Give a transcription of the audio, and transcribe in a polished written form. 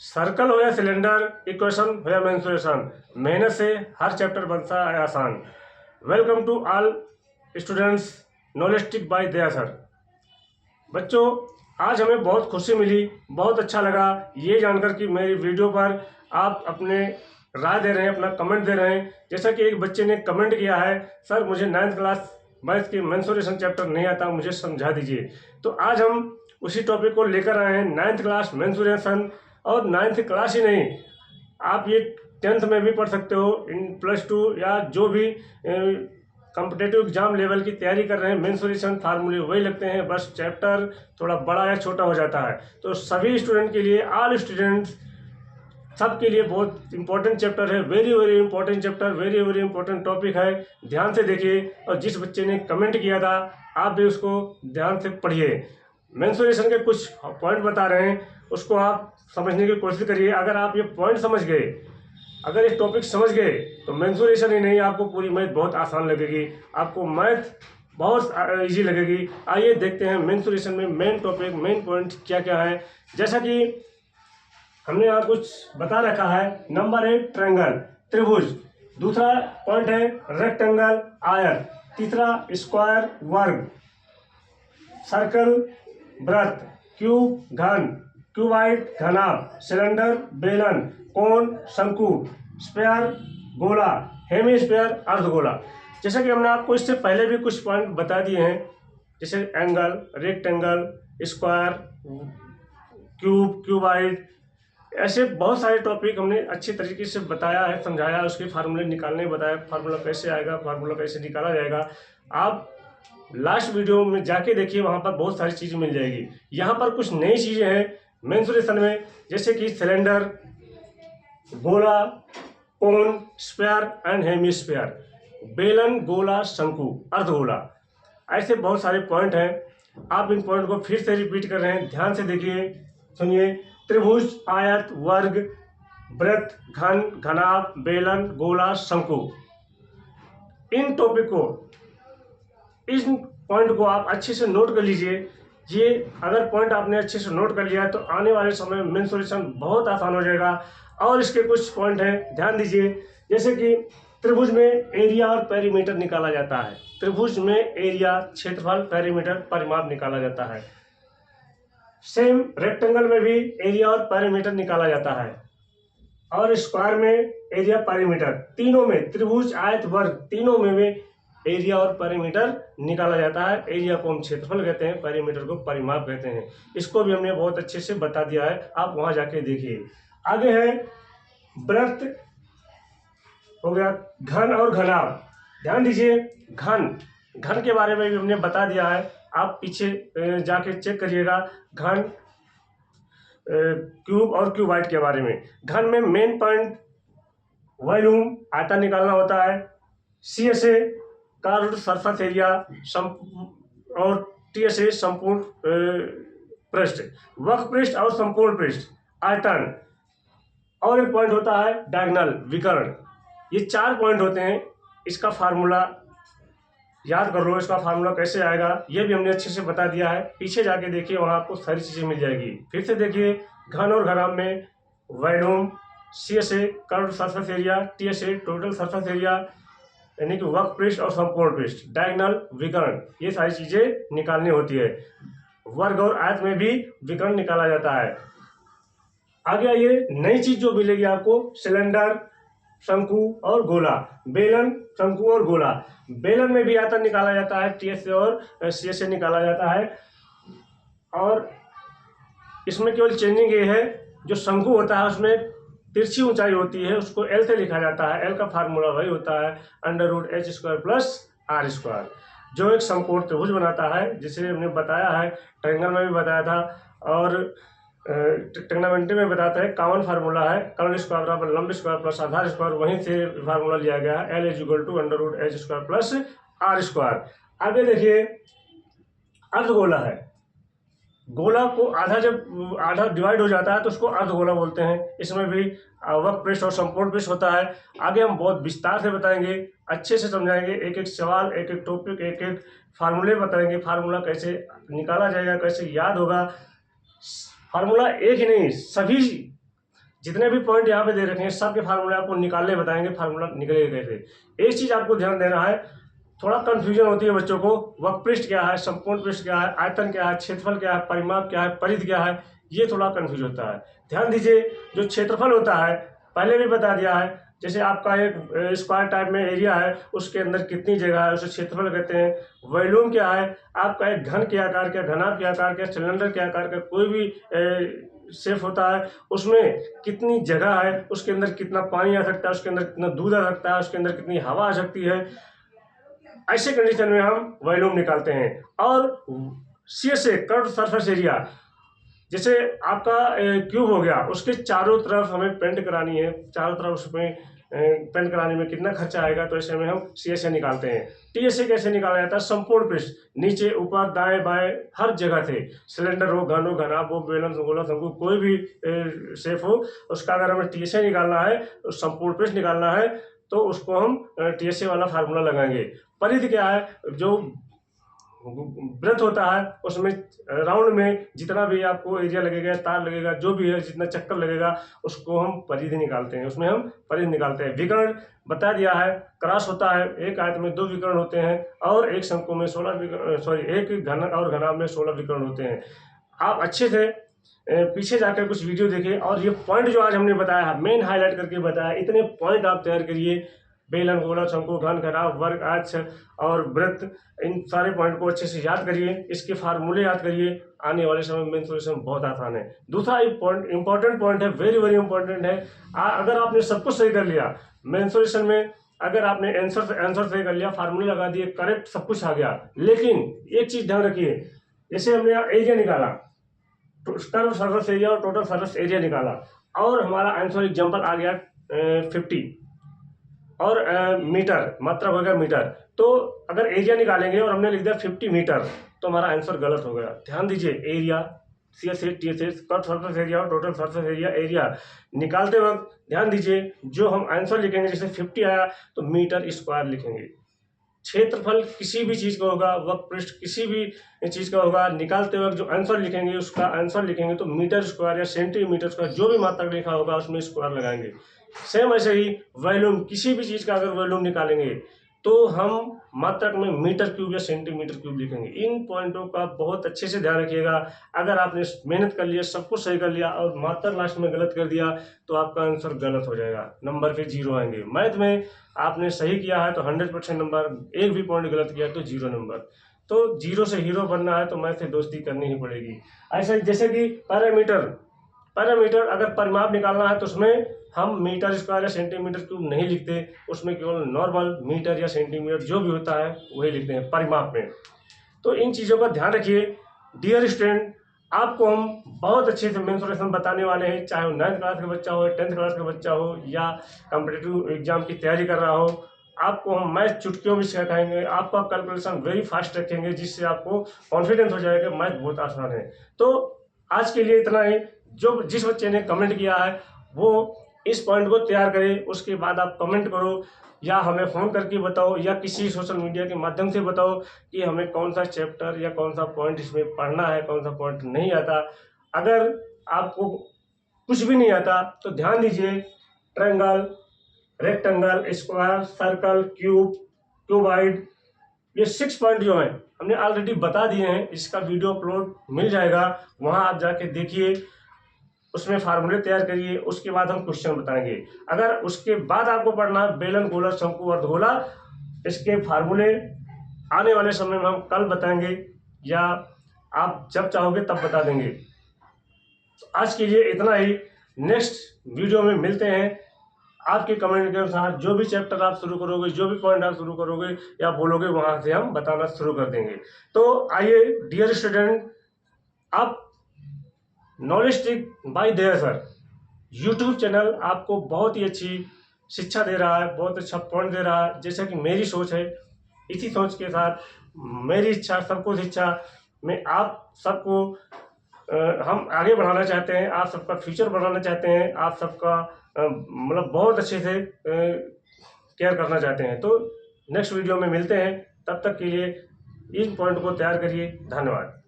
Circle हो या cylinder, equation हो या मेंसुरेशन, मेहनत से हर चैप्टर बनता है आसान। Welcome to all students, Knowlastic by Daya sir. बच्चों, आज हमें बहुत खुशी मिली, बहुत अच्छा लगा ये जानकर कि मेरी वीडियो पर आप अपने राय दे रहे हैं, अपना कमेंट दे रहे हैं। जैसा कि एक बच्चे ने कमेंट किया है, सर मुझे 9th क्लास मैथ की मेंसुरेशन चैप्टर नहीं आता, मुझे समझा दीजिए। तो आज हम उसी टॉपिक को लेकर आए हैं, 9th क्लास मेंसुरेशन। और 9th क्लास ही नहीं, आप ये 10th में भी पढ़ सकते हो, इन +2 या जो भी कॉम्पिटेटिव एग्जाम लेवल की तैयारी कर रहे हैं। मेंसुरेशन फार्मूले वही लगते हैं, बस चैप्टर थोड़ा बड़ा या छोटा हो जाता है। तो सभी स्टूडेंट के लिए, ऑल स्टूडेंट्स सबके लिए बहुत इंपॉर्टेंट चैप्टर है, very very important chapter, very very important topic है। ध्यान से देखिए, और जिस बच्चे ने कमेंट किया था आप भी उसको ध्यान से पढ़िए। मेंसुरेशन के कुछ पॉइंट बता रहे हैं, उसको आप समझने की कोशिश करिए। अगर आप ये पॉइंट समझ गए, अगर ये टॉपिक समझ गए, तो मेंसुरेशन ही नहीं, आपको पूरी मैथ बहुत आसान लगेगी, आपको मैथ बहुत इजी लगेगी। आइए देखते हैं मेंसुरेशन में मेन टॉपिक, मेन पॉइंट क्या क्या है। जैसा कि हमने यहाँ कुछ बता रखा है। नंबर 1 ट्रायंगल, त्रिभुज। दूसरा पॉइंट है रेक्टेंगल, आयत। तीसरा स्क्वायर, वर्ग। सर्कल, वृत्त। क्यूब, घन। क्यूबाइड, घनाभ। सिलेंडर, बेलन। कोन, शंकु। स्फीयर, गोला। हेमीस्फीयर, अर्धगोला। जैसा कि हमने आपको इससे पहले भी कुछ पॉइंट बता दिए हैं, जैसे angle, rectangle, square, cube, cuboid, ऐसे बहुत सारे टॉपिक हमने अच्छे तरीके से बताया है, समझाया, उसके फार्मूले निकालने बताया, फार्मूला कैसे आएगा, फार्मूला कैसे निकाला जाएगा। आप लास्ट वीडियो में जाके देखिए, वहाँ पर बहुत सारी चीज़ें मिल जाएगी। यहाँ पर कुछ नई चीज़ें हैं मेंसुरेशन में, जैसे कि सिलेंडर, गोला, कोन, स्फीयर एंड हेमीस्फीयर, बेलन, गोला, शंकु, अर्धगोला। ऐसे बहुत सारे पॉइंट हैं। आप इन पॉइंट को फिर से रिपीट कर रहे हैं, ध्यान से देखिए, सुनिए। त्रिभुज, आयत, वर्ग, वृत्त, घन, घनाभ, बेलन, गोला, शंकु। इन टॉपिक को, इन पॉइंट को आप अच्छे से नोट कर लीजिए। ये अगर पॉइंट आपने अच्छे से नोट कर लिया तो आने वाले समय में मेंसुरेशन बहुत आसान हो जाएगा। और इसके कुछ पॉइंट हैं, ध्यान दीजिए। जैसे कि त्रिभुज में एरिया और पेरीमीटर निकाला जाता है। त्रिभुज में एरिया, क्षेत्रफल, पेरीमीटर, परिमाप निकाला जाता है। सेम रेक्टेंगल में भी एरिया और पेरीमीटर निकाला जाता है, और स्क्वायर में एरिया, पेरीमीटर, तीनों में, त्रिभुज, आयत, वर्ग, तीनों में भी एरिया और पेरीमीटर निकाला जाता है। एरिया को हम क्षेत्रफल कहते हैं, पेरीमीटर को परिमाप कहते हैं। इसको भी हमने बहुत अच्छे से बता दिया है, आप वहां जाके देखिए। आगे है वृत्त हो गया, घन और घनाभ। ध्यान दीजिए, घन के बारे में भी हमने बता दिया है, आप पीछे जाके चेक करिएगा। घन, क्यूब और क्यूबाइड के बारे में। घन में मेन पॉइंट वॉल्यूम, आयतन निकालना होता है। CSA कर्व्ड सरफेस एरिया, और TSA संपूर्ण पृष्ठ, वक्र पृष्ठ और संपूर्ण पृष्ठ, आयतन। और एक पॉइंट होता है डायगोनल, विकर्ण। ये 4 पॉइंट होते हैं। इसका फार्मूला याद कर लो, इसका फार्मूला कैसे आएगा ये भी हमने अच्छे से बता दिया है। पीछे जाके देखिए, वहां आपको सारी चीजें मिल जाएगी। फिर से देखिए, घन और घनाभ में volume, CSA curved surface area, TSA total surface area, यानी कि वक्र पृष्ठ और संपूर्ण पृष्ठ, डायगोनल, विकर्ण, ये सारी चीजें निकालनी होती है। वर्ग और आयत में भी विकर्ण निकाला जाता है। आगे आइए, नई चीज जो मिलेगी आपको, सिलेंडर, शंकु और गोला। बेलन, शंकु और गोला। बेलन में भी आयतन निकाला जाता है, TSA और CSA निकाला जाता है। और इसमें केवल चेंजिंग ये है, जो शंकु होता है उसमें तिरछी ऊंचाई होती है, उसको L से लिखा जाता है। L का फार्मूला वही होता है √h² + r², जो एक समकोण त्रिभुज बनाता है, जिसे हमने बताया है, ट्रायंगल में भी बताया था, और ट्रिग्नोमेट्री में बताते हैं। कॉमन फार्मूला है कर्ण स्क्वायर बराबर लंब स्क्वायर प्लस आधार स्क्वायर, वहीं से फार्मूला लिया गया है, L = √h² + r²। आगे देखिए, अर्धगोला है। गोला को जब आधा डिवाइड हो जाता है तो उसको अर्धगोला बोलते हैं। इसमें भी वक्र पृष्ठ और संपूर्ण पृष्ठ होता है। आगे हम बहुत विस्तार से बताएंगे, अच्छे से समझाएंगे, एक एक सवाल, एक एक टॉपिक, एक एक फार्मूले बताएंगे, फार्मूला कैसे निकाला जाएगा, कैसे याद होगा। फार्मूला एक ही नहीं, सभी जितने भी पॉइंट यहाँ पे दे रखे हैं सबके फार्मूला आपको निकालने बताएंगे, फार्मूला निकलेगा कैसे। एक चीज़ आपको ध्यान देना है, थोड़ा कंफ्यूजन होती है बच्चों को, वक्र क्या है, संपूर्ण पृष्ठ क्या है, आयतन क्या है, क्षेत्रफल क्या है, परिमाप क्या है, परिधि क्या है, ये थोड़ा कंफ्यूज होता है। ध्यान दीजिए, जो क्षेत्रफल होता है पहले भी बता दिया है, जैसे आपका एक स्क्वायर टाइप में एरिया है, उसके अंदर कितनी जगह है उसे क्षेत्रफल कहते हैं। वॉल्यूम क्या है, आपका एक घन के आकार का, घनाभ के आकार का, सिलेंडर के आकार का कोई भी शेप होता है, उसमें कितनी जगह है, उसके अंदर कितना पानी आ सकता है, उसके अंदर कितना दूध आ सकता है, उसके अंदर कितनी हवा आ सकती है। ऐसे कंडीशन में हम वॉल्यूम निकालते हैं। और सी से कर्व सरफेस एरिया, जैसे आपका क्यूब हो गया, उसके चारों तरफ हमें पेंट करानी है, चारों तरफ उसमें पेंट कराने में कितना खर्चा आएगा, तो ऐसे में हम सी से निकालते हैं। टी से कैसे निकाला जाता है, संपूर्ण पृष्ठ, नीचे ऊपर दाएं बाएं हर जगह से, सिलेंडर हो, घन हो, घनाभ हो, बेलन गोला शंकु कोई भी शेप हो, उसका अगर हमें टी से निकालना है, तो संपूर्ण पृष्ठ निकालना है, तो उसको हम टी से वाला फार्मूला लगाएंगे। परिधि क्या है, जो वृत्त होता है उसमें राउंड में जितना भी आपको एरिया लगेगा, तार लगेगा, जो भी है, जितना चक्कर लगेगा, उसको हम परिधि निकालते हैं, उसमें हम परिधि निकालते हैं। विकर्ण बता दिया है, क्रॉस होता है, एक आयत में 2 विकर्ण होते हैं, और एक शंकु में 16 विकर्ण, सॉरी एक घन और घनाभ में 16 विकर्ण होते हैं। आप अच्छे से पीछे जाकर कुछ वीडियो देखें, और ये पॉइंट जो आज हमने बताया है, मेन हाईलाइट करके बताया, इतने पॉइंट आप तैयार करिए, बेलन गोला शंकु घन घनाभ वर्ग आयत और वृत्त, इन सारे पॉइंट को अच्छे से याद करिए, इसके फार्मूले याद करिए, आने वाले समय में मेंसुरेशन बहुत आसान है। दूसरा इंपॉर्टेंट पॉइंट है, वेरी वेरी इंपॉर्टेंट है, अगर आपने सब कुछ सही कर लिया मेंसुरेशन में, अगर आपने आंसर सही कर लिया, फार्मूले लगा दिए, करेक्ट सब कुछ आ गया, लेकिन एक चीज ध्यान रखिए, जैसे हमने एरिया निकाला, टोटल सरफेस एरिया और टोटल सरफेस एरिया निकाला, और हमारा आंसर एग्जाम्पल आ गया 50 और मीटर, मात्रा हो गया मीटर, तो अगर एरिया निकालेंगे और हमने लिख दिया 50 मीटर, तो हमारा आंसर गलत हो गया। ध्यान दीजिए, area C S T S S cut surface area और टोटल सरफेस एरिया निकालते वक्त ध्यान दीजिए, जो हम आंसर लिखेंगे, जैसे 50 आया तो मीटर स्क्वायर लिखेंगे। क्षेत्रफल किसी भी चीज का होगा, वक्र पृष्ठ किसी भी चीज का होगा, निकालते वक्त जो आंसर लिखेंगे, उसका आंसर लिखेंगे तो मीटर स्क्वायर या सेंटीमीटर स्क्वायर, जो भी मात्रा लिखा होगा उसमें स्क्वायर लगाएंगे। सेम ऐसे ही वॉल्यूम, किसी भी चीज का अगर वॉल्यूम निकालेंगे तो हम मात्रक में मीटर क्यूब या सेंटीमीटर क्यूब लिखेंगे। इन पॉइंटों का बहुत अच्छे से ध्यान रखिएगा। अगर आपने मेहनत कर लिया, सब कुछ सही कर लिया और मात्रक लास्ट में गलत कर दिया, तो आपका आंसर गलत हो जाएगा, नंबर पे 0 आएंगे। मैथ में आपने सही किया है तो 100% नंबर, एक भी पॉइंट गलत किया तो 0 नंबर। तो 0 से हीरो बनना है तो मैथ से दोस्ती करनी ही पड़ेगी। ऐसा जैसे कि पैरामीटर अगर परिमाप निकालना है तो उसमें हम मीटर स्क्वायर या सेंटीमीटर क्यूब नहीं लिखते, उसमें केवल नॉर्मल मीटर या सेंटीमीटर जो भी होता है वही लिखते हैं परिमाप में। तो इन चीज़ों का ध्यान रखिए। डियर स्टूडेंट, आपको हम बहुत अच्छे से मेंसुरेशन बताने वाले हैं, चाहे वो 9th क्लास का बच्चा हो, 10th क्लास का बच्चा हो, या कॉम्पिटिटिव एग्जाम की तैयारी कर रहा हो। आपको हम मैथ चुटकियों में सिखाएंगे, आपका कैलकुलेशन वेरी फास्ट रखेंगे, जिससे आपको कॉन्फिडेंस हो जाएगा मैथ बहुत आसान है। तो आज के लिए इतना ही। जो जिस बच्चे ने कमेंट किया है वो इस पॉइंट को तैयार करें, उसके बाद आप कमेंट करो या हमें फ़ोन करके बताओ या किसी सोशल मीडिया के माध्यम से बताओ कि हमें कौन सा चैप्टर या कौन सा पॉइंट इसमें पढ़ना है, कौन सा पॉइंट नहीं आता। अगर आपको कुछ भी नहीं आता तो ध्यान दीजिए, triangle, rectangle, square, circle, cube, cuboid, ये 6 पॉइंट जो हैं हमने ऑलरेडी बता दिए हैं। इसका वीडियो अपलोड मिल जाएगा, वहाँ आप जाके देखिए, उसमें फार्मूले तैयार करिए, उसके बाद हम क्वेश्चन बताएंगे। अगर उसके बाद आपको पढ़ना है बेलन, गोला, शंकु, अर्धगोला, इसके फार्मूले आने वाले समय में हम कल बताएंगे या आप जब चाहोगे तब बता देंगे। तो आज के लिए इतना ही। नेक्स्ट वीडियो में मिलते हैं। आपके कमेंट के अनुसार जो भी चैप्टर आप शुरू करोगे, जो भी पॉइंट आप शुरू करोगे या बोलोगे, वहां से हम बताना शुरू कर देंगे। तो आइए डियर स्टूडेंट, आप नॉलेस्टिक by Daya sir YouTube channel आपको बहुत ही अच्छी शिक्षा दे रहा है, बहुत अच्छा पॉइंट दे रहा है। जैसा कि मेरी सोच है, इसी सोच के साथ मेरी इच्छा, सबको इच्छा में आप सबको हम आगे बढ़ाना चाहते हैं, आप सबका फ्यूचर बढ़ाना चाहते हैं, आप सबका मतलब बहुत अच्छे से केयर करना चाहते हैं। तो नेक्स्ट वीडियो में मिलते हैं, तब तक के लिए इन पॉइंट को तैयार करिए। धन्यवाद।